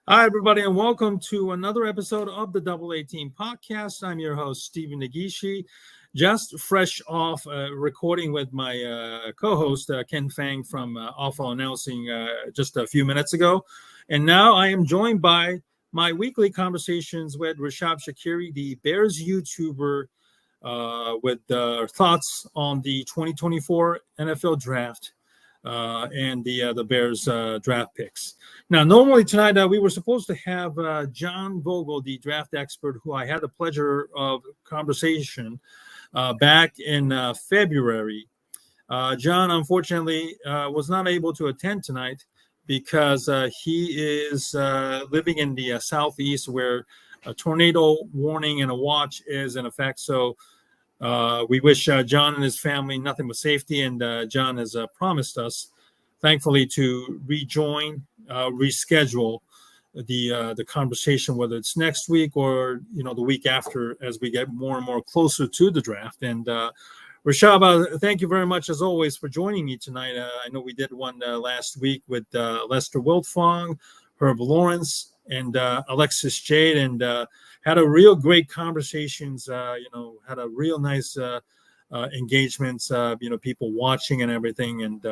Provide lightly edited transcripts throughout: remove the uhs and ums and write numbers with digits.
Hi, everybody, and welcome to another episode of the Double 18 podcast. I'm your host, Stephen Nagishi, just fresh off recording with my co-host, Ken Fang from Awful Announcing just a few minutes ago. And now I am joined by my weekly conversations with Rishab Skiri, the Bears YouTuber, with thoughts on the 2024 NFL Draft and the Bears draft picks. Now, normally tonight we were supposed to have John Vogel, the draft expert, who I had the pleasure of conversation back in February. John, unfortunately, was not able to attend tonight because he is living in the southeast where a tornado warning and a watch is in effect. So we wish John and his family nothing but safety, and John has promised us, thankfully, to reschedule the conversation, whether it's next week or the week after, as we get more and more closer to the draft. And Rishab, thank you very much as always for joining me tonight. I know we did one last week with Lester Wiltfong, Herb Lawrence, and Alexis Jade, and had a real great conversations. Had a real nice engagements. People watching and everything. And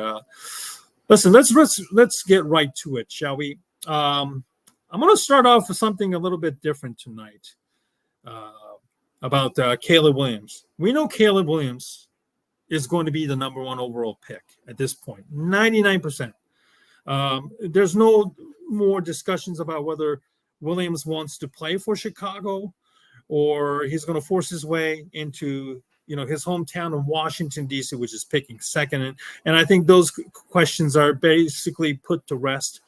listen, let's get right to it, shall we? I'm going to start off with something a little bit different tonight about Caleb Williams. We know Caleb Williams is going to be the number one overall pick at this point, 99%. There's no more discussions about whether Williams wants to play for Chicago or he's going to force his way into his hometown of Washington, D.C., which is picking second. And I think those questions are basically put to rest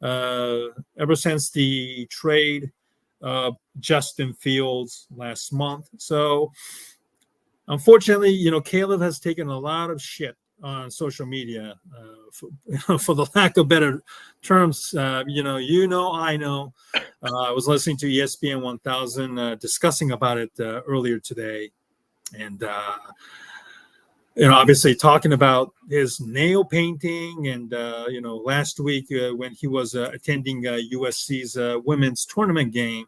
ever since the trade of Justin Fields last month. So unfortunately, Caleb has taken a lot of shit on social media, for the lack of better terms. I know. I was listening to ESPN 1000 discussing about it earlier today, and obviously talking about his nail painting, and last week when he was attending USC's women's tournament game,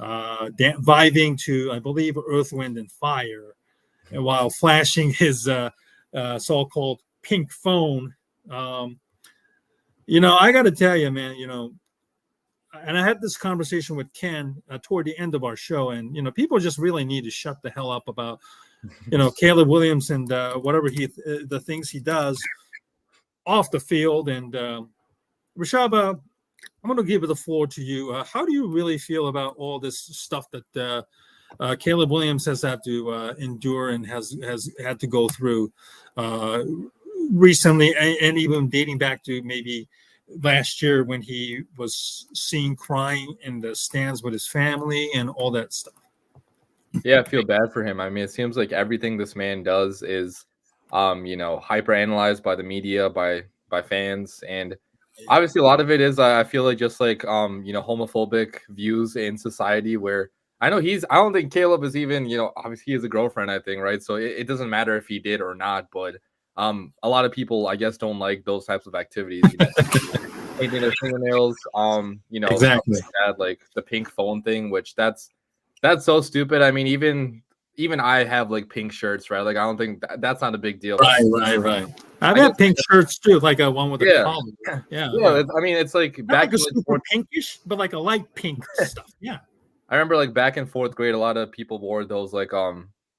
vibing to, I believe, Earth, Wind, and Fire, and while flashing his so-called pink phone. I got to tell you, man, and I had this conversation with Ken toward the end of our show, and, people just really need to shut the hell up about, Caleb Williams and whatever the things he does off the field. And Rishab, I'm going to give the floor to you. How do you really feel about all this stuff that Caleb Williams has had to endure and has had to go through recently, and even dating back to maybe last year when he was seen crying in the stands with his family and all that stuff? Yeah, I feel bad for him. I mean, it seems like everything this man does is, hyper analyzed by the media, by fans, and obviously a lot of it is, I feel like, just like homophobic views in society. Where I don't think Caleb is even, obviously he has a girlfriend, I think, right? So it doesn't matter if he did or not, but a lot of people, I guess, don't like those types of activities. Painting their fingernails, Exactly. like that, like the pink phone thing, which that's so stupid. I mean, even I have like pink shirts, right? Like I don't think that's not a big deal. Right. I've had pink shirts too, like a one with a collar. Yeah. I mean, it's like not back like a super pinkish, but like a light pink stuff. Yeah. I remember like back in fourth grade, a lot of people wore those like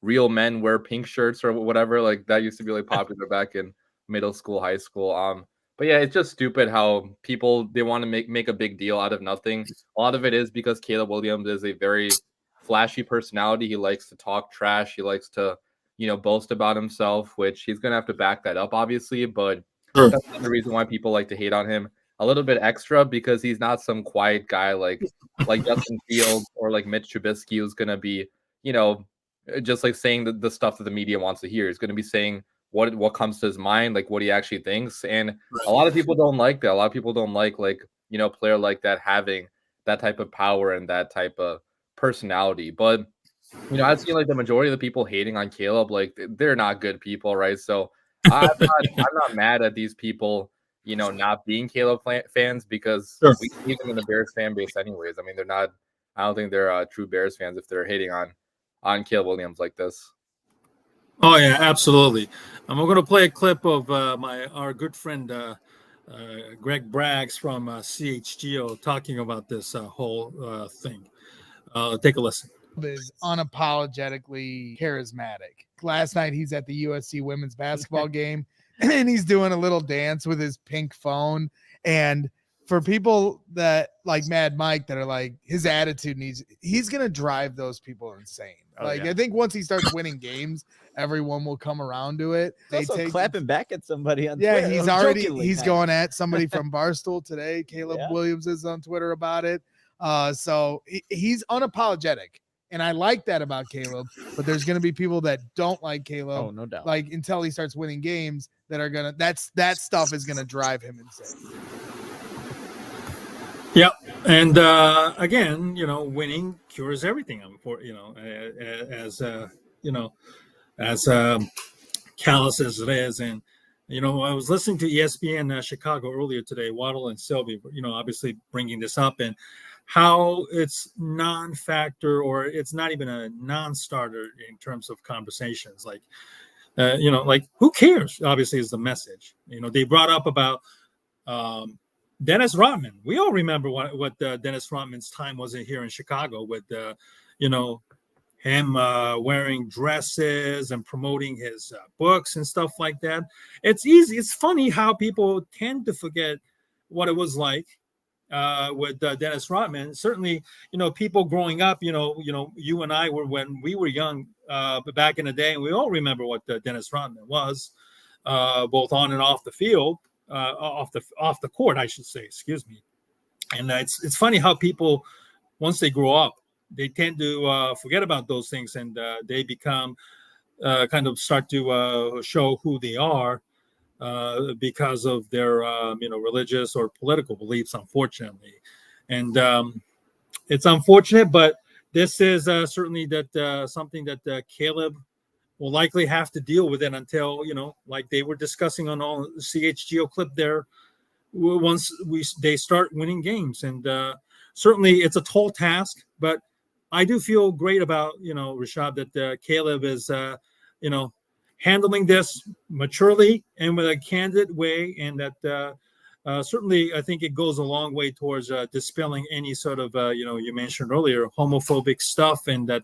real men wear pink shirts or whatever. Like that used to be like popular back in middle school, high school. But yeah, it's just stupid how people, they want to make a big deal out of nothing. A lot of it is because Caleb Williams is a very flashy personality. He likes to talk trash. He likes to, boast about himself, which he's gonna have to back that up, obviously. But that's the reason why people like to hate on him a little bit extra, because he's not some quiet guy like Justin Fields or like Mitch Trubisky, who's gonna be, just like saying the stuff that the media wants to hear. He's gonna be saying what comes to his mind, like what he actually thinks. And a lot of people don't like that. A lot of people don't like player like that having that type of power and that type of personality. But I've seen like the majority of the people hating on Caleb, like they're not good people, right? So I'm not mad at these people, not being Caleb fans because Sure. we see them in the Bears fan base anyways. I mean, they're not. I don't think they're true Bears fans if they're hating on Caleb Williams like this. Oh yeah, absolutely. I'm going to play a clip of our good friend Greg Braggs from CHGO talking about this whole thing. Take a listen. Is unapologetically charismatic. Last night he's at the USC women's basketball game and he's doing a little dance with his pink phone. And for people that like Mad Mike that are like his attitude he's gonna drive those people insane. I think once he starts winning games, everyone will come around to it. They also clapping back at somebody on Twitter. He's going at somebody from Barstool today. Caleb Williams is on Twitter about it. So he's unapologetic. And I like that about Caleb, but there's going to be people that don't like Caleb. Oh, no doubt. Like until he starts winning games that are going to, that stuff is going to drive him insane. Yep. And again, winning cures everything. As callous as it is. And, I was listening to ESPN Chicago earlier today, Waddle and Sylvie, obviously bringing this up and how it's non-factor or it's not even a non-starter in terms of conversations. Like, who cares? Obviously is the message. They brought up about Dennis Rodman. We all remember what Dennis Rodman's time was here in Chicago with, him wearing dresses and promoting his books and stuff like that. It's easy. It's funny how people tend to forget what it was like with Dennis Rodman. Certainly, people growing up, you and I were when we were young back in the day, and we all remember what Dennis Rodman was, both on and off the field, off the court, I should say. Excuse me. And it's funny how people, once they grow up, they tend to forget about those things, and they become kind of start to show who they are because of their religious or political beliefs, unfortunately. And it's unfortunate, but this is certainly that something that Caleb will likely have to deal with it until, like they were discussing on all the CHGO clip there, once they start winning games. And certainly it's a tall task, but I do feel great about, Rishab, that Caleb is, handling this maturely and with a candid way. And that certainly I think it goes a long way towards dispelling any sort of, you mentioned earlier, homophobic stuff, and that,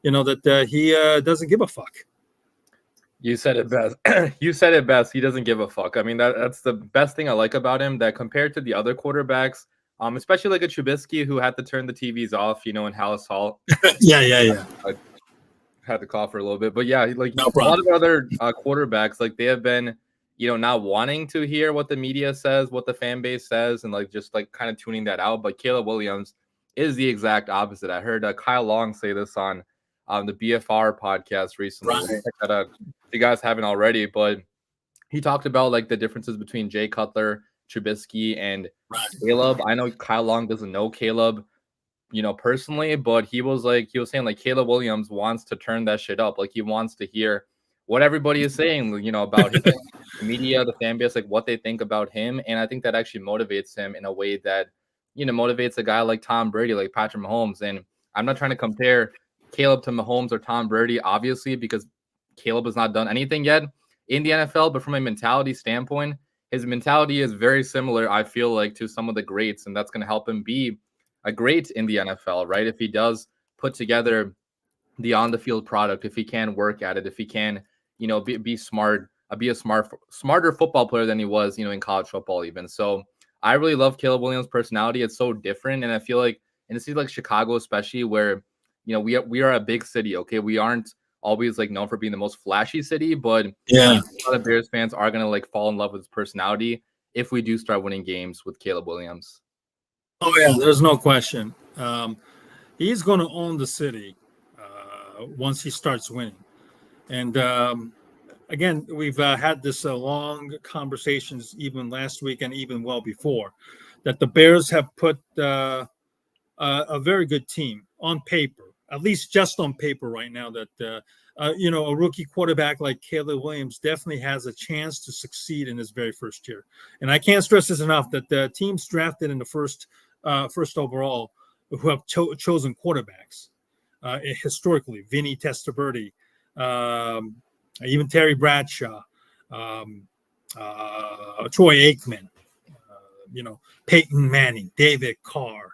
he doesn't give a fuck. You said it best. You said it best. He doesn't give a fuck. I mean, that's the best thing I like about him, that compared to the other quarterbacks, especially like a Trubisky who had to turn the TVs off, in Hallis Hall. Yeah. I had to cough for a little bit, but yeah, like no a problem. lot of other quarterbacks, like they have been, not wanting to hear what the media says, what the fan base says, and like just like kind of tuning that out. But Caleb Williams is the exact opposite. I heard Kyle Long say this on the BFR podcast recently. Right. Check that out if you guys haven't already, but he talked about like the differences between Jay Cutler, Trubisky, and Caleb. I know Kyle Long doesn't know Caleb, personally, but he was saying like Caleb Williams wants to turn that shit up. Like he wants to hear what everybody is saying, about him, the media, the fan base, like what they think about him. And I think that actually motivates him in a way that, motivates a guy like Tom Brady, like Patrick Mahomes. And I'm not trying to compare Caleb to Mahomes or Tom Brady, obviously, because Caleb has not done anything yet in the NFL, but from a mentality standpoint, his mentality is very similar, I feel like, to some of the greats, and that's going to help him be a great in the NFL, right? If he does put together the on-the-field product, if he can work at it, if he can, be smart, be a smarter football player than he was, in college football even. So I really love Caleb Williams' personality. It's so different, and I feel like in a city like Chicago, especially, where we are a big city. Okay, we aren't always like known for being the most flashy city, but yeah, a lot of Bears fans are gonna like fall in love with his personality if we do start winning games with Caleb Williams. Oh yeah, there's no question. He's going to own the city once he starts winning. And again, we've had this long conversations even last week and even well before, that the Bears have put a very good team on paper. at least just on paper right now, that a rookie quarterback like Caleb Williams definitely has a chance to succeed in his very first year. And I can't stress this enough, that the teams drafted in the first overall who have chosen quarterbacks historically, Vinny Testaverde, even Terry Bradshaw, Troy Aikman, Peyton Manning, David Carr,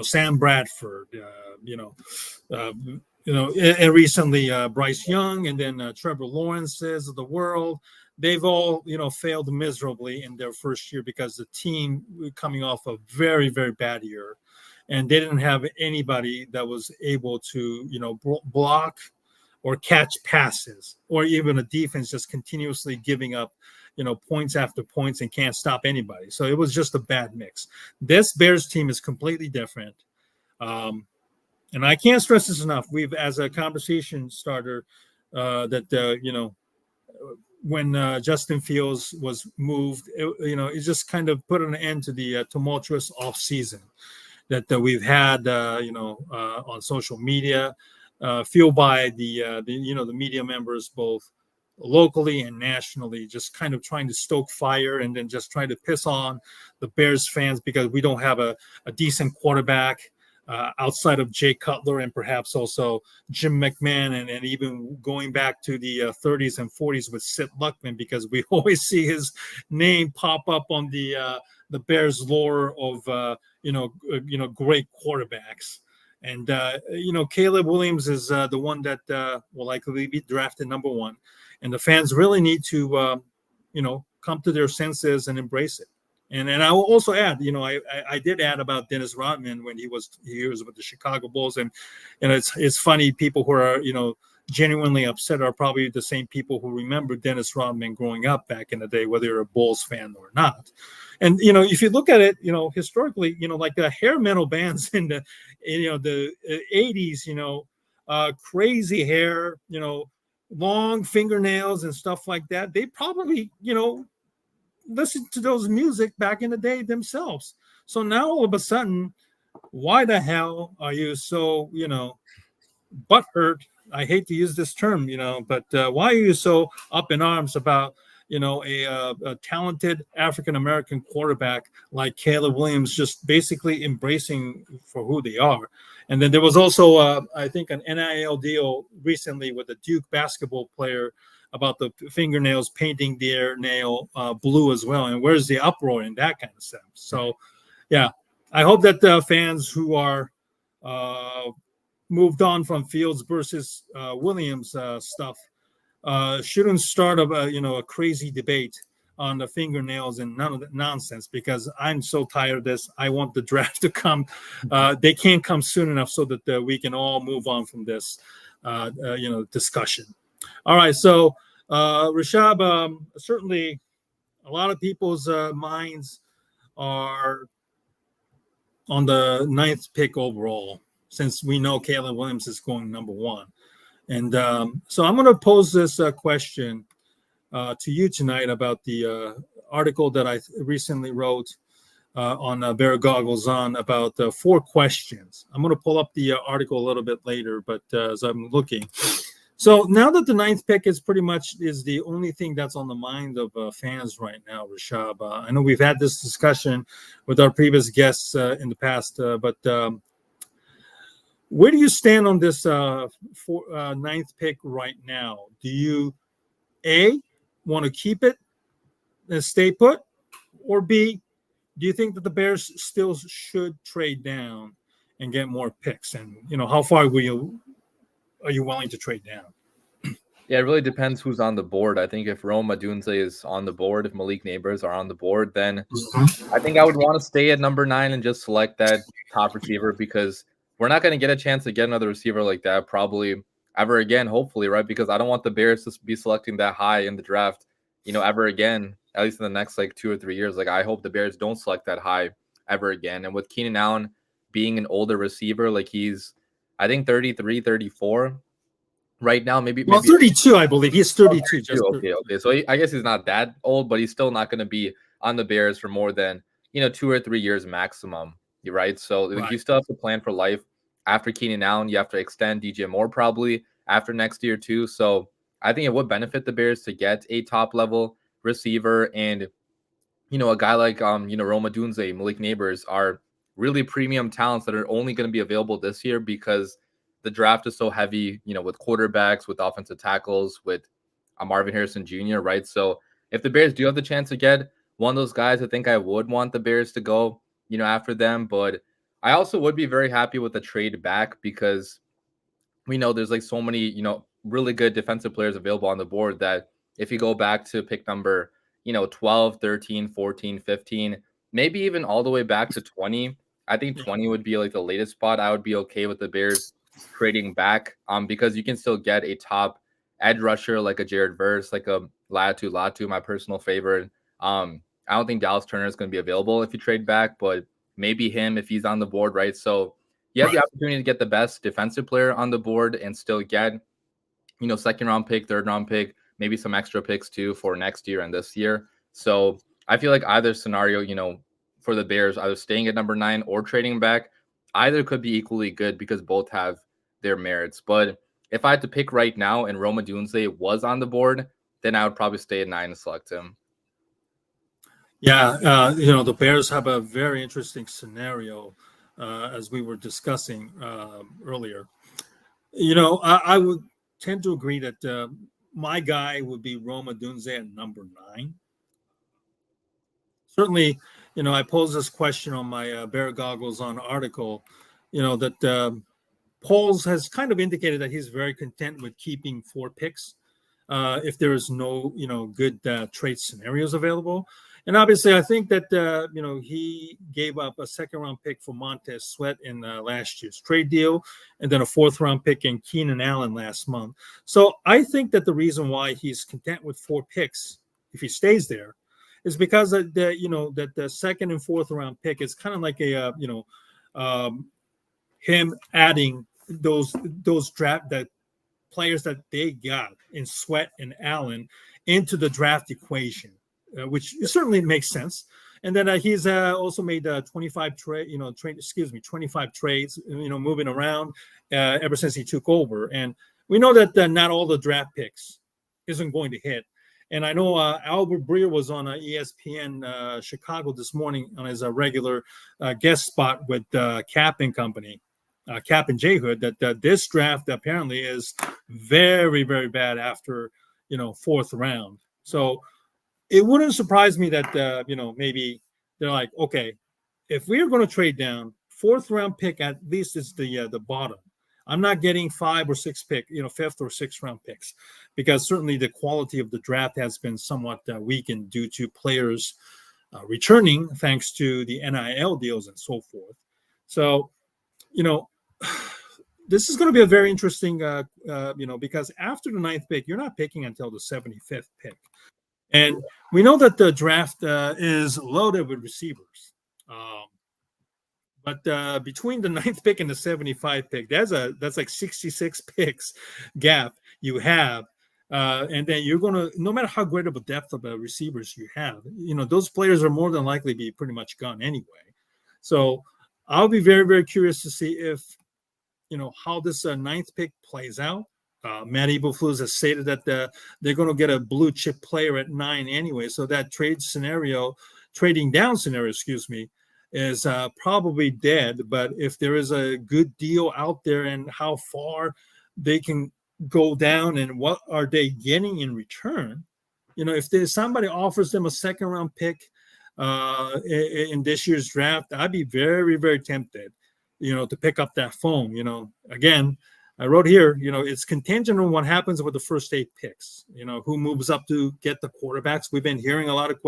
Sam Bradford, and recently Bryce Young, and then Trevor Lawrence's of the world. They've all, failed miserably in their first year because the team coming off a very, very bad year, and they didn't have anybody that was able to, block or catch passes, or even a defense just continuously giving up, points after points and can't stop anybody. So it was just a bad mix. This Bears team is completely different. And I can't stress this enough. We've, as a conversation starter, when Justin Fields was moved, it just kind of put an end to the tumultuous offseason that we've had, on social media, fueled by the media members, both locally and nationally, just kind of trying to stoke fire and then just trying to piss on the Bears fans because we don't have a decent quarterback outside of Jay Cutler and perhaps also Jim McMahon, and even going back to the 30s and 40s with Sid Luckman, because we always see his name pop up on the Bears lore of great quarterbacks. And Caleb Williams is the one that will likely be drafted number 1, and the fans really need to come to their senses and embrace it. And I will also add, I did add about Dennis Rodman when he was with the Chicago Bulls, and it's funny, people who are genuinely upset are probably the same people who remember Dennis Rodman growing up back in the day, whether you're a Bulls fan or not. And if you look at it, historically, like the hair metal bands in the 80s, crazy hair, long fingernails and stuff like that, they probably listen to those music back in the day themselves. So now all of a sudden, why the hell are you so butthurt? I hate to use this term, but why are you so up in arms about a talented African-American quarterback like Caleb Williams just basically embracing for who they are? And then there was also, I think, an NIL deal recently with a Duke basketball player about the fingernails painting their nail blue as well. And where's the uproar in that kind of sense? So, yeah, I hope that the fans who are moved on from Fields versus Williams stuff shouldn't start a crazy debate on the fingernails and none of that nonsense, because I'm so tired of this. I want the draft to come. They can't come soon enough so that we can all move on from this, discussion. All right. So, Rishab, certainly a lot of people's minds are on the 9th pick overall, since we know Caleb Williams is going number 1. And so I'm going to pose this question to you tonight about the article that I recently wrote on Bear Goggles On about 4 questions. I'm going to pull up the article a little bit later, but as I'm looking. So now that the 9th pick is pretty much is the only thing that's on the mind of fans right now, Rishab. I know we've had this discussion with our previous guests in the past, but where do you stand on this 9th pick right now? Do you, A, want to keep it and stay put, or B, do you think that the Bears still should trade down and get more picks? And, how far are you willing to trade down? Yeah, it really depends who's on the board. I think if Rome Odunze is on the board, if Malik Neighbors are on the board, then I think I would want to stay at number 9 and just select that top receiver, because we're not going to get a chance to get another receiver like that probably ever again, hopefully, right? Because I don't want the Bears to be selecting that high in the draft, ever again, at least in the next 2 or 3 years. Like, I hope the Bears don't select that high ever again. And with Keenan Allen being an older receiver, he's, I think, 33, 34 right now, maybe 32, I believe. He's 32. Okay. So I guess he's not that old, but he's still not going to be on the Bears for more than 2 or 3 years maximum. right? So like, you still have to plan for life after Keenan Allen. You have to extend DJ Moore probably after next year too. So I think it would benefit the Bears to get a top level receiver, and a guy like Rome Odunze, Malik Neighbors are really premium talents that are only going to be available this year because the draft is so heavy, with quarterbacks, with offensive tackles, with Marvin Harrison Jr., right? So if the Bears do have the chance to get one of those guys, I think I would want the Bears to go, after them. But I also would be very happy with the trade back because we know there's like so many, really good defensive players available on the board that if you go back to pick number, 12, 13, 14, 15, maybe even all the way back to 20, I think 20 would be like the latest spot. I would be okay with the Bears trading back because you can still get a top edge rusher like a Jared Verse, like a Latu, my personal favorite. I don't think Dallas Turner is going to be available if you trade back, but maybe him if he's on the board, right? So you have the opportunity to get the best defensive player on the board and still get, second round pick, third round pick, maybe some extra picks too for next year and this year. So I feel like either scenario, for the Bears, either staying at number 9 or trading back, either could be equally good because both have their merits. But if I had to pick right now and Rome Odunze was on the board, then I would probably stay at 9 and select him. Yeah, the Bears have a very interesting scenario, as we were discussing earlier. I would tend to agree that my guy would be Rome Odunze at number 9. Certainly, I posed this question on my Bear Goggles On article, that Poles has kind of indicated that he's very content with keeping 4 picks if there is no, good trade scenarios available. And obviously, I think that, he gave up a second-round pick for Montez Sweat in last year's trade deal, and then a fourth-round pick in Keenan Allen last month. So I think that the reason why he's content with 4 picks, if he stays there, is because that the second and fourth-round pick is kind of like a, him adding those draft that players that they got in Sweat and Allen into the draft equation. Which certainly makes sense. And then he's also made 25 trades, moving around ever since he took over. And we know that not all the draft picks isn't going to hit. And I know Albert Breer was on ESPN Chicago this morning on his regular guest spot with Cap and Company, Cap and J Hood, that this draft apparently is very, very bad after, 4th round. So it wouldn't surprise me that, maybe they're like, okay, if we're going to trade down, 4th round pick at least is the bottom. I'm not getting 5 or 6 pick, 5th or 6th round picks, because certainly the quality of the draft has been somewhat weakened due to players returning thanks to the NIL deals and so forth. So, this is going to be a very interesting, because after the 9th pick, you're not picking until the 75th pick. And we know that the draft is loaded with receivers. But between the 9th pick and the 75 pick, that's like 66 picks gap you have. And then you're going to, no matter how great of a depth of receivers you have, those players are more than likely be pretty much gone anyway. So I'll be very, very curious to see if, how this 9th pick plays out. Matt Eberflus has stated that they're going to get a blue chip player at 9 anyway. So that trading down scenario, is probably dead. But if there is a good deal out there and how far they can go down and what are they getting in return, if there's somebody offers them a 2nd round pick in this year's draft, I'd be very, very tempted, to pick up that phone. Again, I wrote here, it's contingent on what happens with the first 8 picks, who moves up to get the quarterbacks. We've been hearing a lot of,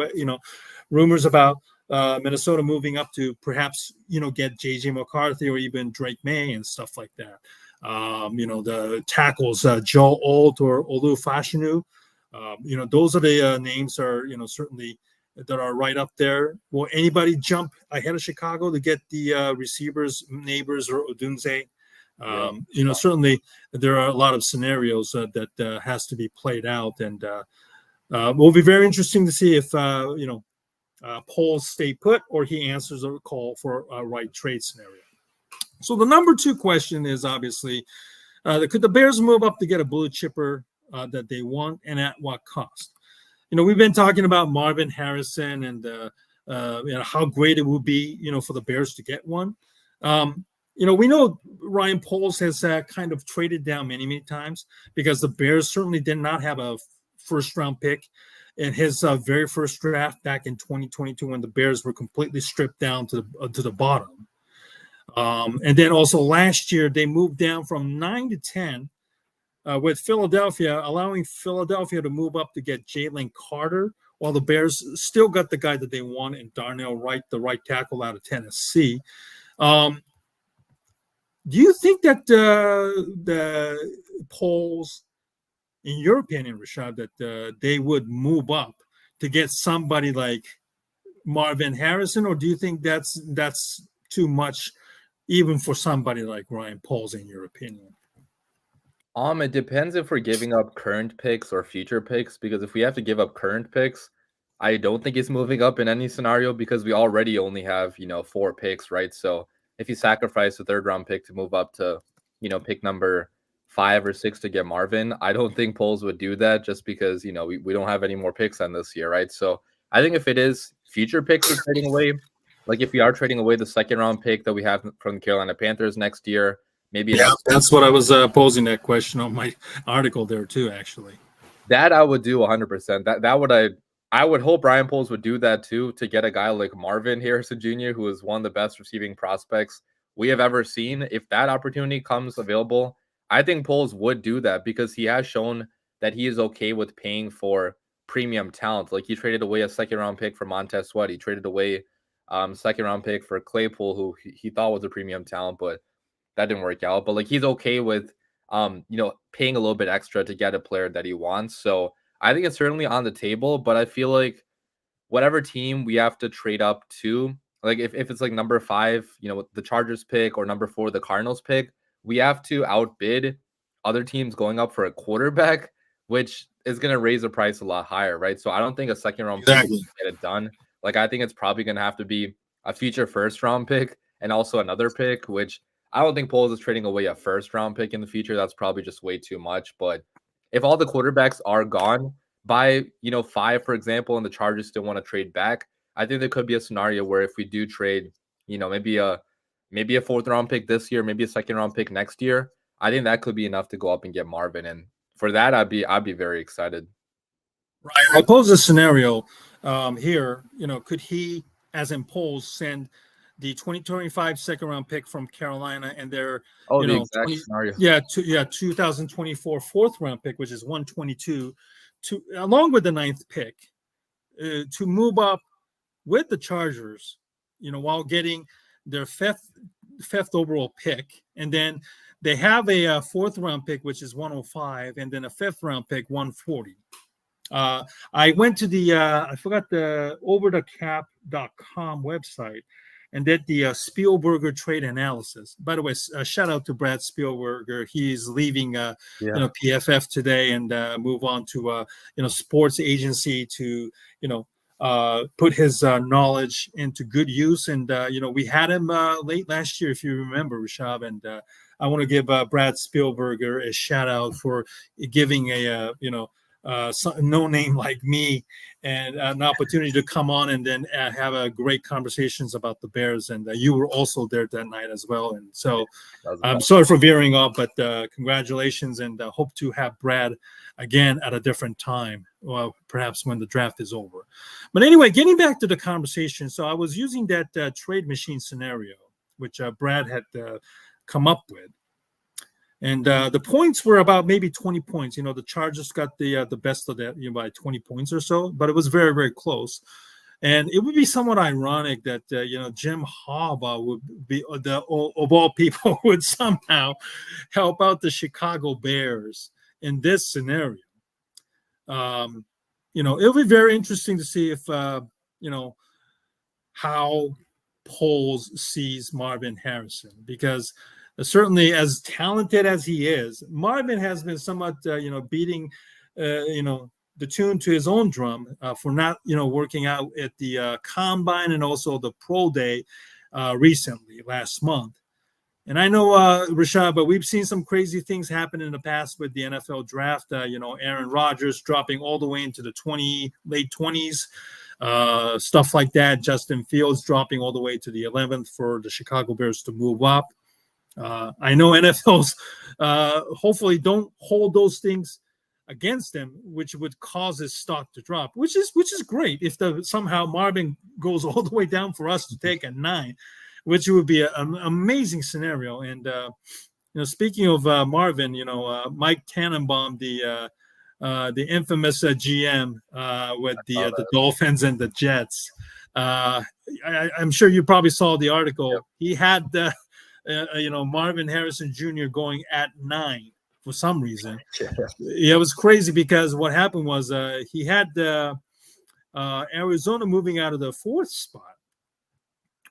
rumors about Minnesota moving up to perhaps, get J.J. McCarthy or even Drake May and stuff like that. The tackles, Joe Alt or Olu Fashanu, those are the names are, certainly that are right up there. Will anybody jump ahead of Chicago to get the receivers, Neighbors or Odunze? Certainly there are a lot of scenarios that has to be played out, and will be very interesting to see if Poles stay put, or he answers a call for a right trade scenario. So the number 2 question is obviously, could the Bears move up to get a blue chipper that they want, and at what cost? We've been talking about Marvin Harrison and how great it would be, for the Bears to get one. We know Ryan Poles has kind of traded down many, many times because the Bears certainly did not have a first-round pick in his very first draft back in 2022 when the Bears were completely stripped down to the bottom. And then also last year, they moved down from 9 to 10 with Philadelphia, allowing Philadelphia to move up to get Jalen Carter, while the Bears still got the guy that they want in Darnell Wright, the right tackle out of Tennessee. Do you think that the polls, in your opinion, Rishab, that they would move up to get somebody like Marvin Harrison, or do you think that's too much, even for somebody like Ryan Poles, in your opinion? It depends if we're giving up current picks or future picks, because if we have to give up current picks, I don't think he's moving up in any scenario because we already only have, 4 picks, right? So if you sacrifice a 3rd-round pick to move up to, pick number 5 or 6 to get Marvin, I don't think Poles would do that just because, we don't have any more picks on this year, right? So I think if it is future picks we're trading away, like if we are trading away the 2nd-round pick that we have from the Carolina Panthers next year, maybe. Yeah, that's what I was posing that question on my article there too, actually. That I would do 100%. I would hope Ryan Poles would do that too, to get a guy like Marvin Harrison Jr., who is one of the best receiving prospects we have ever seen. If that opportunity comes available, I think Poles would do that because he has shown that he is okay with paying for premium talent. Like he traded away a 2nd-round pick for Montez Sweat. He traded away 2nd-round pick for Claypool, who he thought was a premium talent, but that didn't work out. But like he's okay with paying a little bit extra to get a player that he wants. So I think it's certainly on the table, but I feel like whatever team we have to trade up to, like if it's like number 5, the Chargers pick, or number 4, the Cardinals pick, we have to outbid other teams going up for a quarterback, which is going to raise the price a lot higher, right? So I don't think a 2nd-round pick will get it done. Like I think it's probably going to have to be a future 1st-round pick and also another pick, which I don't think Poles is trading away a 1st-round pick in the future. That's probably just way too much. But if all the quarterbacks are gone by, 5, for example, and the Chargers still want to trade back, I think there could be a scenario where if we do trade, maybe a 4th-round pick this year, maybe a 2nd-round pick next year, I think that could be enough to go up and get Marvin. And for that, I'd be very excited. Right. I pose a scenario here. Could he, as in Poles, send the 2025 2nd-round pick from Carolina and their the exact scenario. 2024 4th-round pick, which is 122, along with the 9th pick, to move up with the Chargers, while getting their 5th overall pick, and then they have a 4th-round pick, which is 105, and then a 5th-round pick, 140. I went to the I forgot the overthecap.com website and did the Spielberger trade analysis. By the way, shout out to Brad Spielberger. He's leaving PFF today and move on to sports agency to put his knowledge into good use. And we had him late last year, if you remember, Rishab. And I want to give Brad Spielberger a shout out for giving a no name like me and an opportunity to come on and then have a great conversations about the Bears. And you were also there that night as well. And so I'm sorry for veering off, but congratulations, and hope to have Brad again at a different time, well, perhaps when the draft is over. But anyway, getting back to the conversation. So I was using that trade machine scenario, which Brad had come up with. And the points were about maybe 20 points. The Chargers got the best of that by 20 points or so, but it was very, very close. And it would be somewhat ironic that Jim Harbaugh would be of all people would somehow help out the Chicago Bears in this scenario. It'll be very interesting to see if how Poles sees Marvin Harrison, because certainly as talented as he is, Marvin has been somewhat, beating, the tune to his own drum for not, working out at the combine and also the pro day recently last month. And I know, Rishab, but we've seen some crazy things happen in the past with the NFL draft. Aaron Rodgers dropping all the way into the late 20s, stuff like that. Justin Fields dropping all the way to the 11th for the Chicago Bears to move up. I know NFLs hopefully don't hold those things against him, which would cause his stock to drop, which is great if somehow Marvin goes all the way down for us to take at 9. Which would be an amazing scenario. And speaking of Marvin, Mike Tannenbaum, the infamous GM with the Dolphins and the Jets. I'm sure you probably saw the article. Yep. He had Marvin Harrison Jr. going at 9 for some reason. Yeah, it was crazy because what happened was he had Arizona moving out of the 4th spot.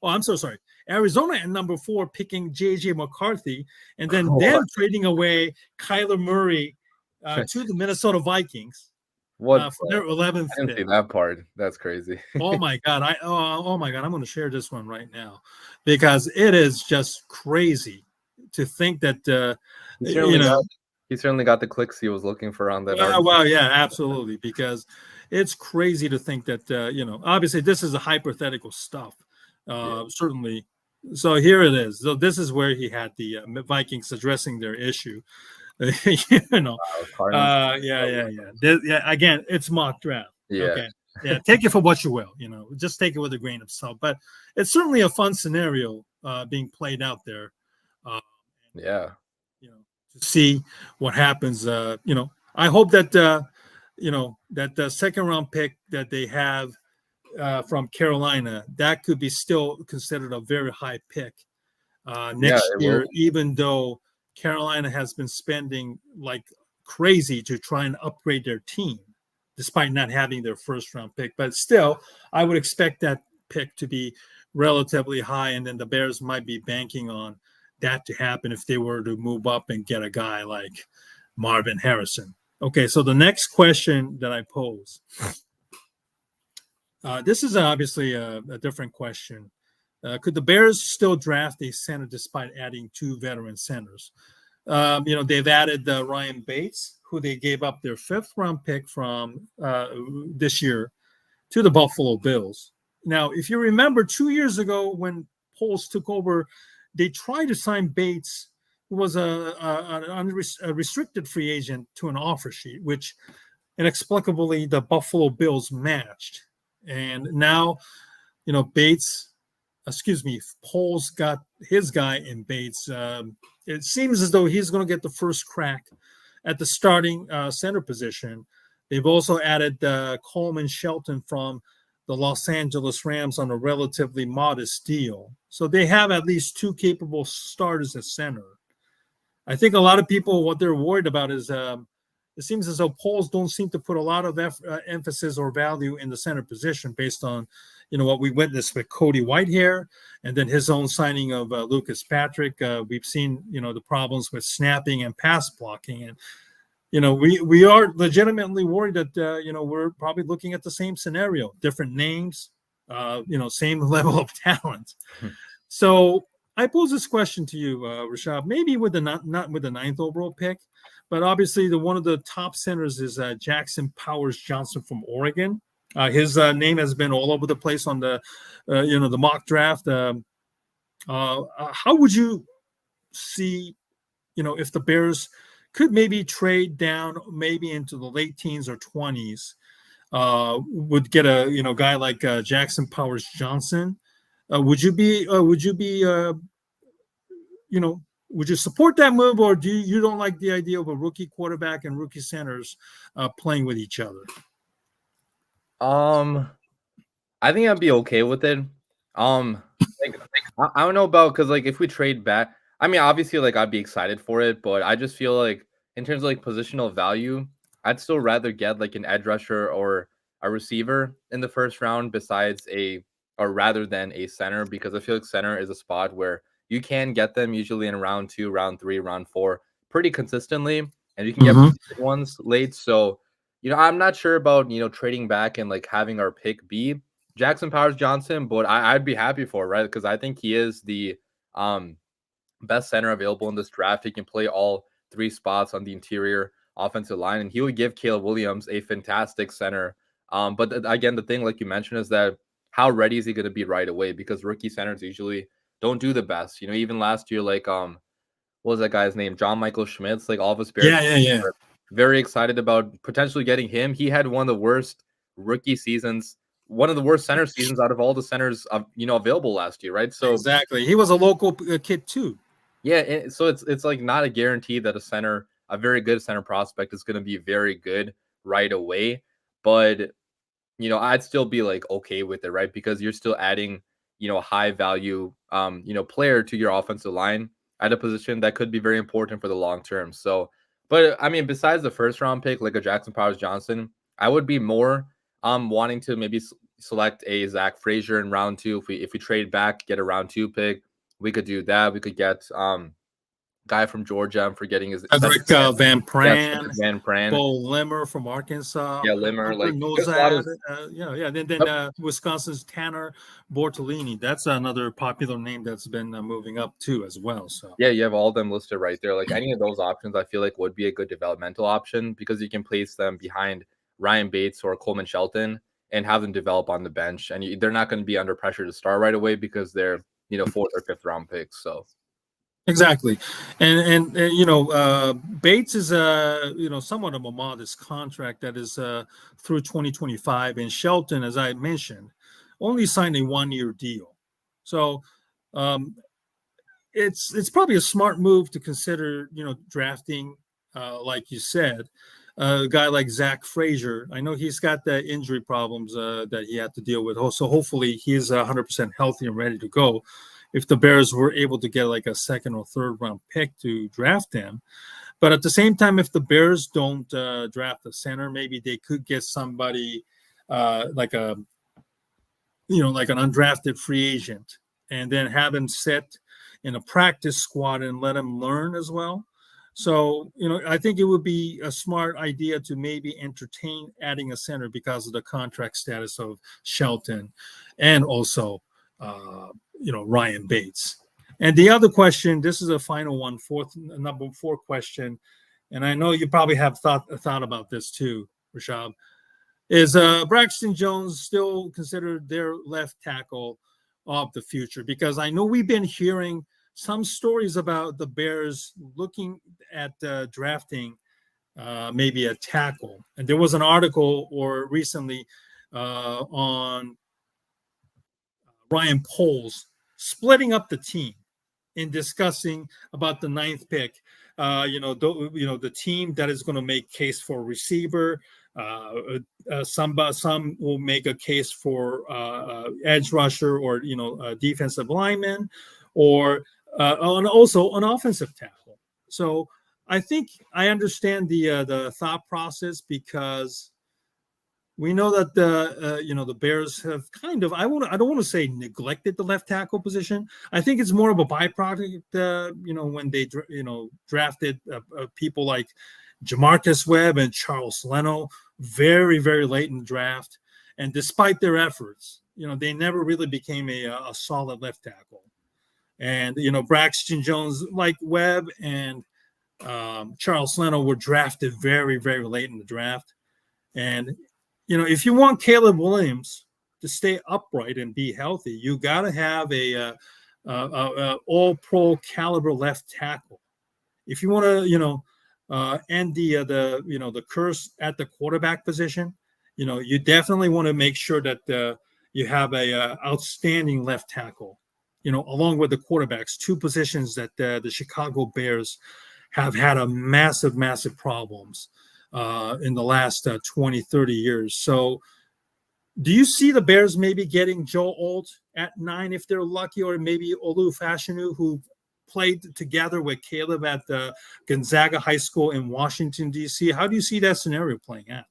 Oh, I'm so sorry. Arizona at number 4 picking J.J. McCarthy, and then them trading away Kyler Murray to the Minnesota Vikings for their 11th. I didn't see that part. That's crazy. Oh my God! I'm going to share this one right now because it is just crazy to think that he certainly got the clicks he was looking for on that. Well, yeah, absolutely, because it's crazy to think that obviously this is a hypothetical stuff. Certainly. So here it is. So this is where he had the Vikings addressing their issue. Yeah. Again, it's mock draft. Yeah. Okay. Yeah. Take it for what you will. Just take it with a grain of salt. But it's certainly a fun scenario being played out there. To see what happens. I hope that that the second round pick that they have from Carolina, that could be still considered a very high pick next year, even though Carolina has been spending like crazy to try and upgrade their team, despite not having their first round pick. But still, I would expect that pick to be relatively high, and then the Bears might be banking on that to happen if they were to move up and get a guy like Marvin Harrison. Okay, so the next question that I pose. This is obviously a different question. Could the Bears still draft a center despite adding 2 veteran centers? They've added Ryan Bates, who they gave up their 5th round pick from this year to the Buffalo Bills. Now, if you remember 2 years ago when Poles took over, they tried to sign Bates, who was a restricted free agent, to an offer sheet, which inexplicably the Buffalo Bills matched. And now, Poles got his guy in Bates. It seems as though he's going to get the first crack at the starting center position. They've also added Coleman Shelton from the Los Angeles Rams on a relatively modest deal. So they have at least 2 capable starters at center. I think a lot of people, what they're worried about is it seems as though Poles don't seem to put a lot of emphasis or value in the center position based on, what we witnessed with Cody Whitehair and then his own signing of Lucas Patrick. We've seen, the problems with snapping and pass blocking. And, we are legitimately worried that, we're probably looking at the same scenario, different names, same level of talent. So I pose this question to you, Rishab, maybe with not with the 9th overall pick, but obviously one of the top centers is Jackson Powers Johnson from Oregon. His name has been all over the place on the, the mock draft. How would you see, if the Bears could maybe trade down maybe into the late teens or 20s, would get a guy like Jackson Powers Johnson? Would you support that move, or do you don't like the idea of a rookie quarterback and rookie centers playing with each other? I think I'd be okay with it. I don't know about, because if we trade back, obviously I'd be excited for it, but I just feel like in terms of positional value, I'd still rather get an edge rusher or a receiver in the first round rather than a center, because I feel like center is a spot where you can get them usually in round 2, round 3, round 4 pretty consistently, and you can get ones late. So I'm not sure about, trading back and like having our pick be Jackson Powers Johnson, but I'd be happy for it, right? Because I think he is the best center available in this draft. He can play all three spots on the interior offensive line, and he would give Caleb Williams a fantastic center. But again, the thing, like you mentioned, is that how ready is he going to be right away? Because rookie centers usually don't do the best. Even last year, like what was that guy's name? John Michael Schmitz. Like all of us Bears Yeah. were very excited about potentially getting him. He had one of the worst rookie seasons, one of the worst center seasons out of all the centers available last year, right? So exactly, he was a local kid too. Yeah, so it's like not a guarantee that a very good center prospect is going to be very good right away, but I'd still be like okay with it, right? Because you're still adding, a high value player to your offensive line at a position that could be very important for the long term. So, but I mean, besides the first round pick, like a Jackson Powers Johnson, I would be more wanting to maybe select a Zach Frazier in round 2. If we trade back, get a round 2 pick, we could do that. We could get guy from Georgia. I'm forgetting his Cedric Van Pran, Cedric Van Pran, Bo Limmer from Arkansas. Yeah, Limmer. Hunter Like there's a lot of yeah. Then Wisconsin's Tanner Bortolini. That's another popular name that's been moving up too as well. So yeah, you have all of them listed right there. Like any of those options, I feel like would be a good developmental option because you can place them behind Ryan Bates or Coleman Shelton and have them develop on the bench, and they're not going to be under pressure to start right away because they're 4th or 5th round picks. So. Exactly, and Bates is somewhat of a modest contract that is through 2025, and Shelton, as I mentioned, only signed a 1-year deal, so it's probably a smart move to consider drafting, like you said, a guy like Zach Frazier. I know he's got the injury problems that he had to deal with, so hopefully he's 100% healthy and ready to go. If the Bears were able to get like a 2nd or 3rd round pick to draft him. But at the same time, if the Bears don't draft a center, maybe they could get somebody like an undrafted free agent and then have him sit in a practice squad and let him learn as well. So, I think it would be a smart idea to maybe entertain adding a center because of the contract status of Shelton and also Ryan Bates. And the other question, this is a final one, number 4 question, and I know you probably have thought about this too, Rishab. Is Braxton Jones still considered their left tackle of the future? Because I know we've been hearing some stories about the Bears looking at drafting maybe a tackle. And there was an article recently on Ryan Poles splitting up the team and discussing about the 9th pick. The team that is going to make case for receiver. Some will make a case for edge rusher or defensive lineman, or also an offensive tackle. So I think I understand the thought process because we know that the Bears have kind of I don't want to say neglected the left tackle position. I think it's more of a byproduct. When they drafted people like Jamarcus Webb and Charles Leno very, very late in the draft, and despite their efforts, they never really became a solid left tackle. And Braxton Jones, like Webb and Charles Leno, were drafted very, very late in the draft, and if you want Caleb Williams to stay upright and be healthy, you got to have a all-pro caliber left tackle. If you want to, end the curse at the quarterback position, you definitely want to make sure that you have a outstanding left tackle. Along with the quarterbacks, 2 positions that the Chicago Bears have had a massive problems in the last 20, 30 years. So do you see the Bears maybe getting Joe Alt at 9 if they're lucky, or maybe Olu Fashanu, who played together with Caleb at Gonzaga High School in Washington, D.C.? How do you see that scenario playing out?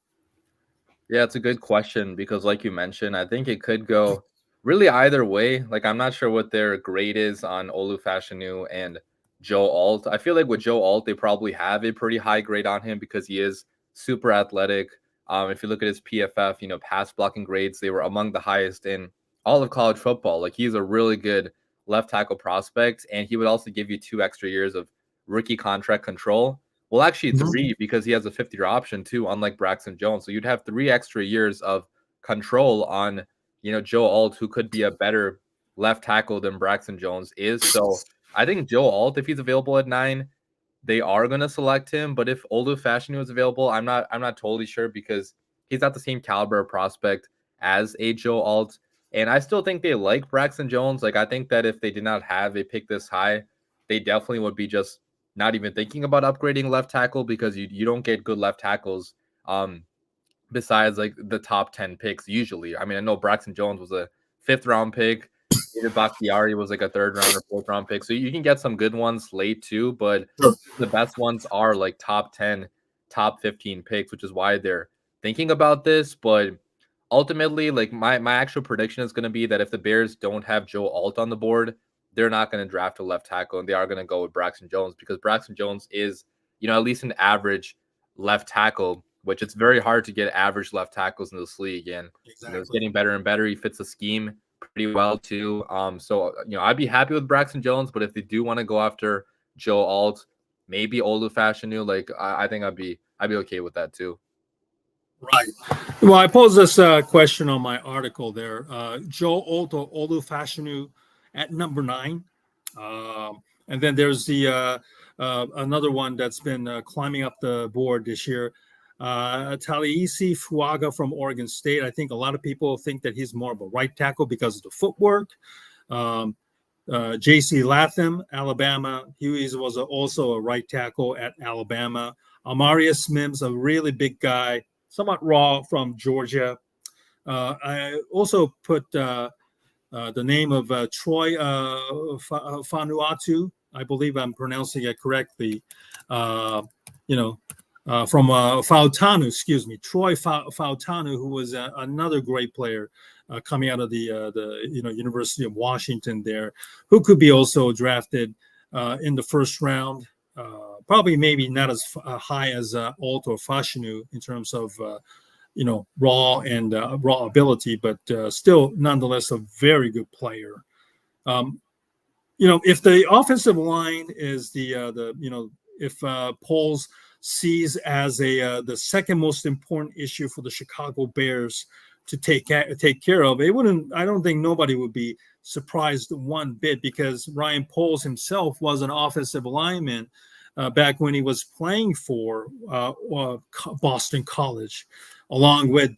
Yeah, it's a good question because like you mentioned, I think it could go really either way. Like I'm not sure what their grade is on Olu Fashanu and Joe Alt. I feel like with Joe Alt, they probably have a pretty high grade on him because he is super athletic, If you look at his PFF, pass blocking grades, they were among the highest in all of college football. Like, he's a really good left tackle prospect, and he would also give you 2 extra years of rookie contract control. Well, actually 3, because he has a 50-year option too, unlike Braxton Jones. So you'd have 3 extra years of control on, Joe Alt, who could be a better left tackle than Braxton Jones is. So I think Joe Alt, if he's available at 9, they are going to select him. But if Olu Fashanu is available, I'm not totally sure, because he's not the same caliber of prospect as a Joe Alt. And I still think they like Braxton Jones. Like, I think that if they did not have a pick this high, they definitely would be just not even thinking about upgrading left tackle, because you don't get good left tackles besides like the top 10 picks usually. I mean, I know Braxton Jones was a 5th round pick. David Bakhtiari was like a 3rd round or 4th round pick. So you can get some good ones late too, but the best ones are like top 10, top 15 picks, which is why they're thinking about this. But ultimately, like, my actual prediction is going to be that if the Bears don't have Joe Alt on the board, they're not going to draft a left tackle, and they are going to go with Braxton Jones, because Braxton Jones is, at least an average left tackle, which it's very hard to get average left tackles in this league. And it's getting better and better. He fits the scheme pretty well too. So I'd be happy with Braxton Jones, but if they do want to go after Joe Alt, maybe Olu Fashanu, like, I think I'd be okay with that too. Right. Well, I posed this question on my article there. Joe Alt or Olu Fashanu at number 9. And then there's the another one that's been climbing up the board this year. Talieisi Fuaga from Oregon State. I think a lot of people think that he's more of a right tackle because of the footwork. J.C. Latham, Alabama. He was also a right tackle at Alabama. Amarius Mims, a really big guy, somewhat raw, from Georgia. I also put the name of Troy Fanuatu. I believe I'm pronouncing it correctly. From Fautanu, Troy Fautanu, who was another great player coming out of the University of Washington there, who could be also drafted in the 1st round. Probably maybe not as high as Alt or Fashanu in terms of raw ability, but still nonetheless a very good player. If the offensive line is if Poles sees as the second most important issue for the Chicago Bears to take care of, I don't think nobody would be surprised one bit, because Ryan Poles himself was an offensive lineman back when he was playing for Boston College, along with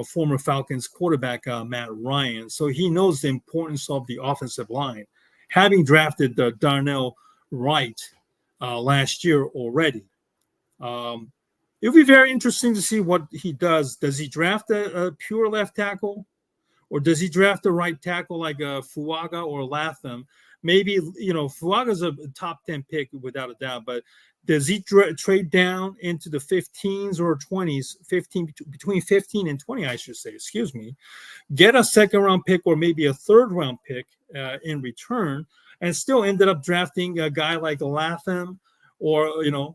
former Falcons quarterback Matt Ryan. So he knows the importance of the offensive line, having drafted Darnell Wright last year already. It'll be very interesting to see what he does. Does he draft a pure left tackle, or does he draft a right tackle like Fuaga or Latham? Maybe, Fuaga's a top 10 pick without a doubt, but does he trade down into the 15s or 20s, between 15 and 20, I should say, get a 2nd round pick or maybe a 3rd round pick in return, and still ended up drafting a guy like Latham or,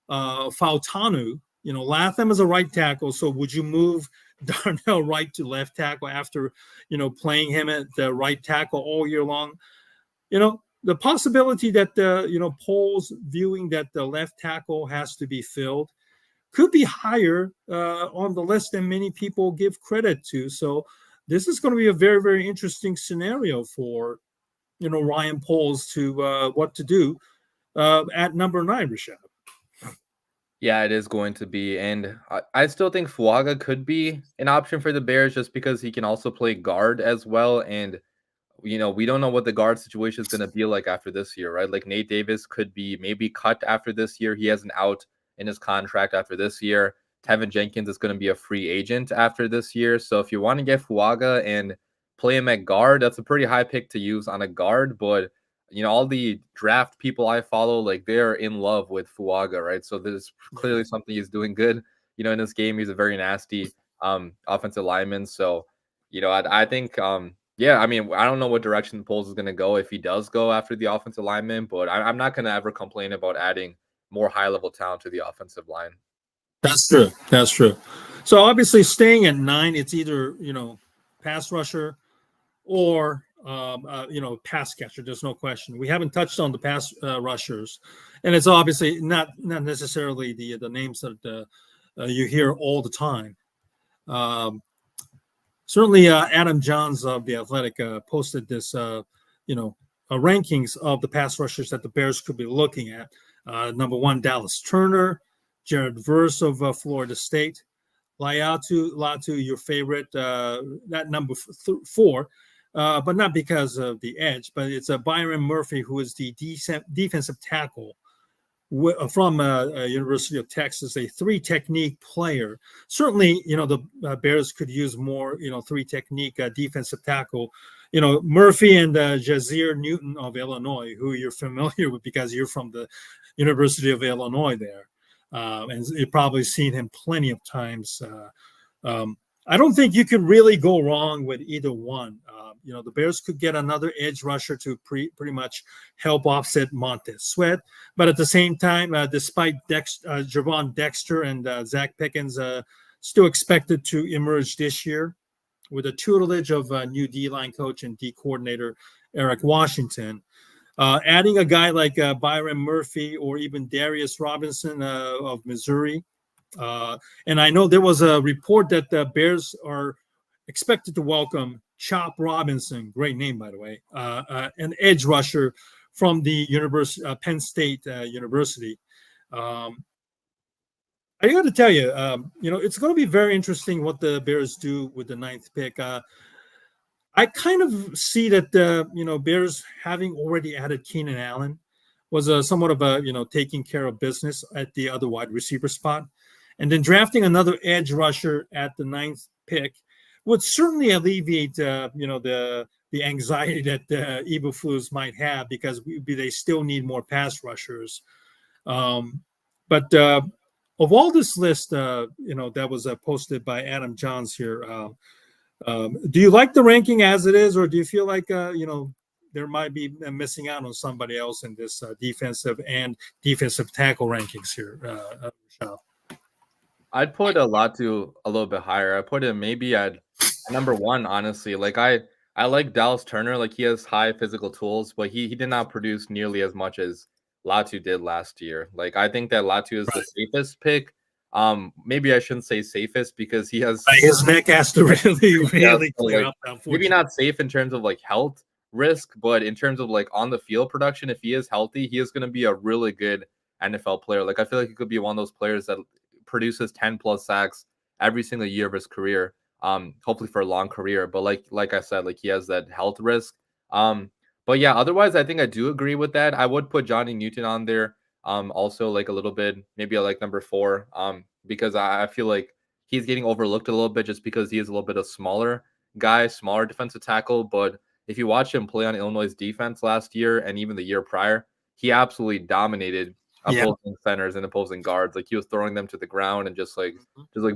Fautanu? Latham is a right tackle. So would you move Darnell Wright to left tackle after, playing him at the right tackle all year long? The possibility that Poles viewing that the left tackle has to be filled could be higher on the list than many people give credit to. So this is going to be a very, very interesting scenario for, Ryan Poles to what to do at number 9, Rishab. Yeah, it is going to be. And I still think Fuaga could be an option for the Bears, just because he can also play guard as well. And we don't know what the guard situation is going to be like after this year, right? Like, Nate Davis could be maybe cut after this year. He has an out in his contract after this year. Tevin Jenkins is going to be a free agent after this year. So if you want to get Fuaga and play him at guard, that's a pretty high pick to use on a guard. But, all the draft people I follow, like, they're in love with Fuaga, right? So there's clearly something he's doing good, in this game. He's a very nasty offensive lineman. So, I think, yeah, I mean, I don't know what direction Poles is going to go if he does go after the offensive lineman, but I'm not going to ever complain about adding more high-level talent to the offensive line. That's true. That's true. So obviously, staying at 9, it's either pass rusher or pass catcher. There's no question. We haven't touched on the pass rushers, and it's obviously not necessarily the names that you hear all the time. Certainly, Adam Johns of the Athletic posted this, rankings of the pass rushers that the Bears could be looking at. Number 1, Dallas Turner, Jared Verse of Florida State, Latu, your favorite, that number 4, but not because of the edge, but it's Byron Murphy, who is the defensive tackle from University of Texas, a 3-technique player. Certainly, the Bears could use more, 3-technique defensive tackle. Murphy and Jazir Newton of Illinois, who you're familiar with because you're from the University of Illinois there. And you've probably seen him plenty of times. I don't think you could really go wrong with either one. The Bears could get another edge rusher to pretty much help offset Montez Sweat. But at the same time, despite Javon Dexter and Zach Pickens still expected to emerge this year with a tutelage of new D-line coach and D coordinator Eric Washington, adding a guy like Byron Murphy or even Darius Robinson of Missouri. And I know there was a report that the Bears are expected to welcome Chop Robinson, great name, by the way, an edge rusher from the Penn State University. I got to tell you, it's going to be very interesting what the Bears do with the 9th pick. I kind of see that Bears, having already added Keenan Allen, was somewhat of a taking care of business at the other wide receiver spot, and then drafting another edge rusher at the 9th pick would certainly alleviate the anxiety that the Eberflus might have, because they still need more pass rushers. But of all this list, that was posted by Adam Johns here. Do you like the ranking as it is, or do you feel like there might be missing out on somebody else in this defensive and defensive tackle rankings here, Rishab? I'd put Latu a little bit higher. I put him maybe at number 1, honestly. Like I like Dallas Turner. Like, he has high physical tools, but he did not produce nearly as much as Latu did last year. Like, I think that Latu is the safest pick. Maybe I shouldn't say safest, because he has his neck has to really clear up. Maybe not safe in terms of like health risk, but in terms of like on the field production, if he is healthy, he is going to be a really good NFL player. Like, I feel like he could be one of those players that produces 10+ sacks every single year of his career. Hopefully for a long career. But like I said, like, he has that health risk. But yeah, otherwise, I think I do agree with that. I would put Johnny Newton on there. Also, like, a little bit, maybe like number 4. Because I feel like he's getting overlooked a little bit just because he is a little bit of smaller guy, smaller defensive tackle. But if you watch him play on Illinois' defense last year and even the year prior, he absolutely dominated opposing centers and opposing guards. Like, he was throwing them to the ground and just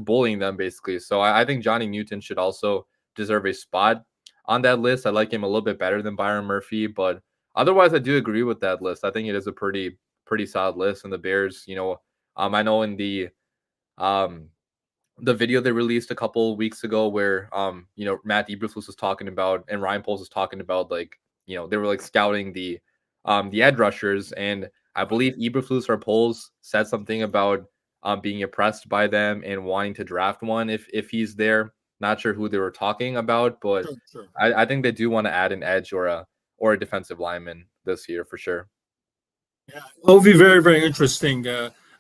bullying them, basically. So I think Johnny Newton should also deserve a spot on that list. I like him a little bit better than Byron Murphy, but otherwise I do agree with that list. I think it is a pretty solid list. And the Bears, I know in the video they released a couple weeks ago where Matt Eberflus was talking about, and Ryan Poles was talking about, like, they were like scouting the edge rushers, and I believe Eberflus or Poles said something about being impressed by them and wanting to draft one if he's there. Not sure who they were talking about, but sure. I think they do want to add an edge or a defensive lineman this year for sure. Yeah, it'll be very, very interesting.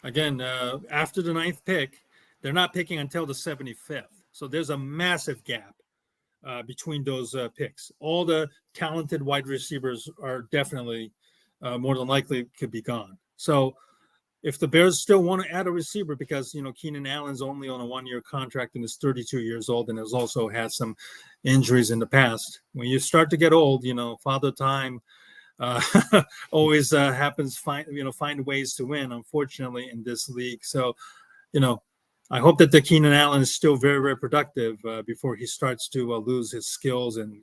Again, after the 9th pick, they're not picking until the 75th. So there's a massive gap between those picks. All the talented wide receivers are definitely more than likely could be gone. So if the Bears still want to add a receiver, because Keenan Allen's only on a 1-year contract and is 32 years old and has also had some injuries in the past. When you start to get old, father time always happens. Find ways to win, unfortunately, in this league. So, I hope that the Keenan Allen is still very, very productive before he starts to lose his skills and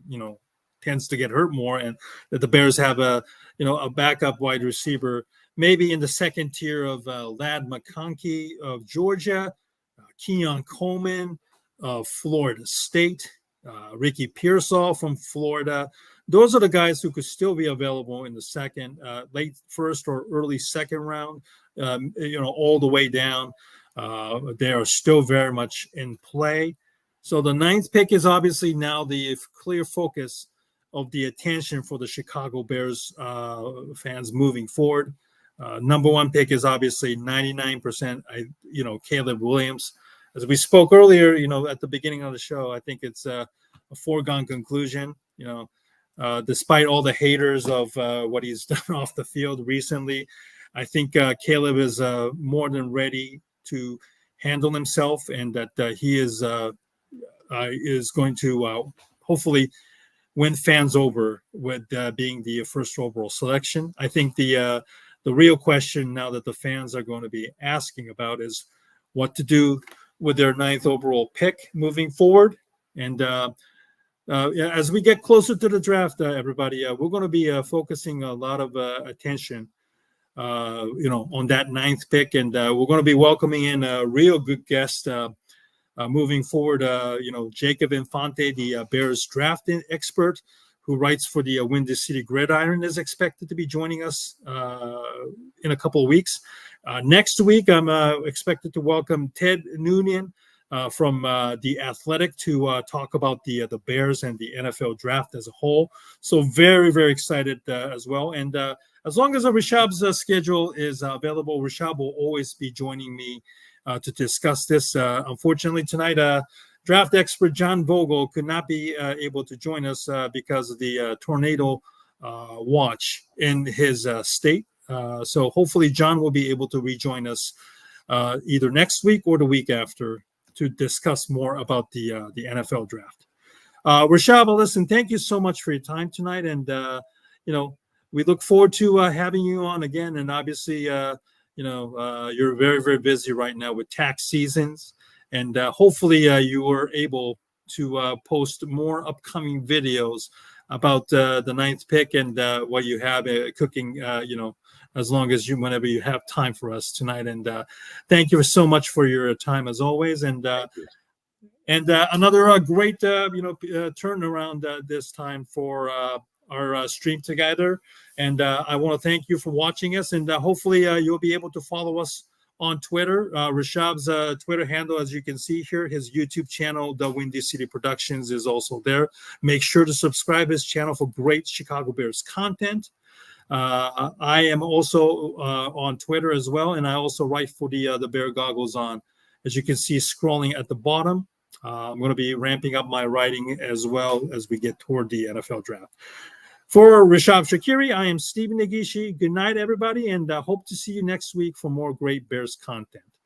tends to get hurt more, and that the Bears have a backup wide receiver, maybe in the second tier of Ladd McConkey of Georgia, Keon Coleman of Florida State, Ricky Pearsall from Florida. Those are the guys who could still be available in the second, late first or early second round, all the way down. They are still very much in play. So the 9th pick is obviously now the clear focus of the attention for the Chicago Bears fans moving forward. Number 1 pick is obviously 99%, Caleb Williams. As we spoke earlier, at the beginning of the show, I think it's a foregone conclusion, despite all the haters of what he's done off the field recently. I think Caleb is more than ready to handle himself, and that he is going to hopefully win fans over with being the first overall selection. I think the real question now that the fans are going to be asking about is what to do with their 9th overall pick moving forward. And as we get closer to the draft, everybody, we're going to be focusing a lot of attention, on that 9th pick. And we're going to be welcoming in a real good guest moving forward. Jacob Infante, the Bears draft expert who writes for the Windy City Gridiron, is expected to be joining us in a couple of weeks. Next week, I'm expected to welcome Ted Noonan from The Athletic to talk about the Bears and the NFL draft as a whole. So very, very excited as well. And as long as Rishab's schedule is available, Rishab will always be joining me to discuss this. Unfortunately, tonight, draft expert John Vogel could not be able to join us because of the tornado watch in his state. So hopefully John will be able to rejoin us either next week or the week after to discuss more about the NFL draft. Rishab, listen, thank you so much for your time tonight. And, we look forward to having you on again. And obviously, you're very, very busy right now with tax seasons. And hopefully you were able to post more upcoming videos about the 9th pick and what you have cooking, as long as whenever you have time for us tonight. And thank you so much for your time as always. And another great, turnaround this time for our stream together. And I want to thank you for watching us. And hopefully you'll be able to follow us on Twitter. Rishab's Twitter handle, as you can see here, his YouTube channel, DaWindyCity Productions, is also there. Make sure to subscribe his channel for great Chicago Bears content. I am also on Twitter as well, and I also write for the Bear Goggles On. As you can see scrolling at the bottom, I'm going to be ramping up my writing as well as we get toward the NFL draft. For Rishab Skiri, I am Stephen Negishi. Good night, everybody, and hope to see you next week for more great Bears content.